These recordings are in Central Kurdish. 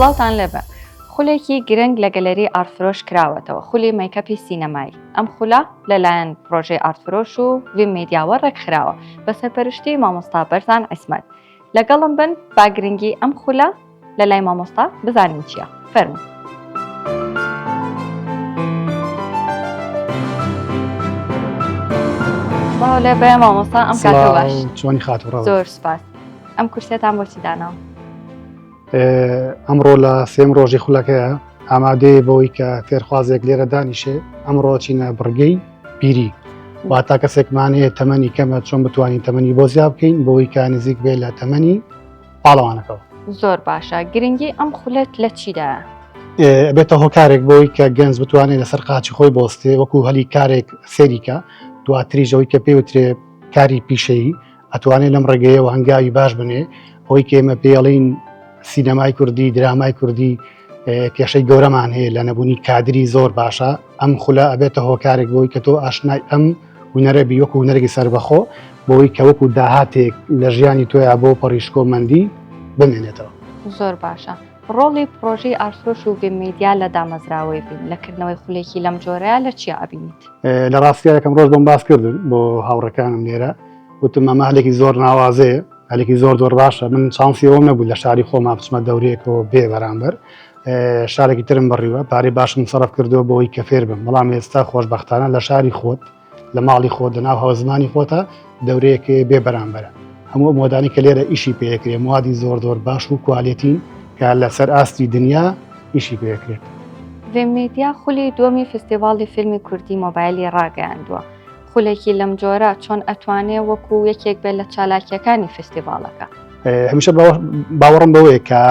سڵاوتان لێبێ. خولێکی گرنگ لە گەلەری ئارتفرۆش کراوەتەوە، خولی مەیکەپی سینەمایی. ئەم خولە لەلایەن پرۆژەی ئارتفرۆش و ویم میدیاوە ڕێکخراوە بە سەرپەرشتی مامۆستا بەرزان عیسمەت. لەگەڵم بن با گرنگی ئەم خولە لە لای مامۆستا بزانین چییە. فەرموو. سڵاو لێبێ مامۆستا، ئەم کاتە باش. چۆنی خاتوڕە؟ زۆر سوپاس. ئەم کورسێتان بۆچی داناوە؟ ئەمڕۆ لە سێم ڕۆژی خولەکەیە ئامادەیە بەوەی کە فێرخوازێک لێرە دانیشێ. ئەمڕۆ چینە بڕگەی پیری، واتە کەسێکمانەیە تەمەنی کەمە چۆن بتوانین تەمەنی بۆ زیاد بکەین بۆەوەی کە نزیک بێت لە تەمەنی پاڵەوانەکەەوە. زۆر باشە. گرنگی ئەم خولەت لە چیدایە؟ بێتە هۆکارێک بۆی کە گەنج بتوانێت لەسەر قاچی خۆی بۆستێ، وەکو هەلی کارێک سێریکە دواتریژەوەی کە پێوترێ کاری پیشەیی ئەتوانێت لەم ڕێگەیەوە هەنگاوی باش بنێ. ئەوەی کە ئێمە پێڵین سینەمای کوردی، درامای کوردی کێشەی گەورەمان هەیە لە نەبوونی کادری زۆر باشە. ئەم خولە ئەبێتە هۆکارێک بۆی کە تۆ ئاشنای ئەم هونەرە بی وەکو هونەرێکی سەربەخۆ بۆی کە وەکو داهاتێک لە ژیانی تۆیە بۆ پەڕیشکۆمەندی بمێنێتەوە. زۆر باشە. ڕۆڵی پرۆژەی ئارتفرۆش و ویم میدیا لە دامەزراوەی بین لەکردنەوەی خولێکی لەم جۆرەیە لە چی ئابینیت؟ لە ڕاستیە یەکەم ڕۆژ بۆم باس کردن بۆ هاوڕەکانم لێرە، وتم ئەمە هەلێکی زۆر ناوازەیە، هەلێکی زۆر باشە. من چانسی ئەوم نەبوو لە شاری خۆما بچمە دەورەیەکەوە بێ بەرامبەر شارێکی ترم بڕیوە، پارەی باشم سەرف کردەوە بۆەوەی کە فێر بم. بەڵام ئێستا خۆشبەختانە لە شاری خۆت، لە ماڵی خۆت، لە ناو هەوزمانی خۆتە دەورەیەکێ بێ بەرامبەرە. هەموو مۆدانی کە لێرە ئیشی پێکرێ، موادی زۆر باش و کوالێتین کە لەسەر ئاستی دنیا ئیشی پێکرێت. ویم میدیا خولی دووەمی فستیڤاڵی فیلمی کوردی مۆبایلی ڕاگەیاندووە. خولێکی لەم جۆرە چۆن ئەتوانێت وەکو یەکێک بێت لە چالاکیەکانی فستیڤاڵەکە؟ هەمیشە باوەڕم بەوەیە کە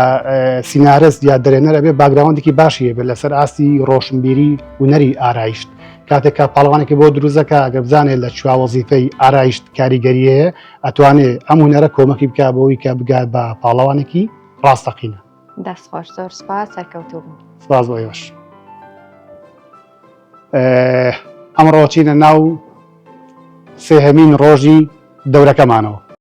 سینارەست یا دەرێنەرە بێ باگراوندێکی باشیە بێت لەسەر ئاستی ڕۆشنبیری و نەری ئارایشت. کاتێککە پاڵەوانێکی بۆ دروستەکە ئەگەر بزانێت لە چوا وەزیفەی ئارایشت کاریگەریەیە ئەتوانێت ئەم هونەرە کۆمەکی بکە بۆەوەی کە بگات بە پاڵەوانێکی ڕاستەقینە. دەستخۆش. زۆر سوپاس. سەرکەوتوو بوو. سپاس بۆ ئێوەش. ئەمڕۆ چینە ناو سێهەمین ڕۆژی دەورەکەمانەوە.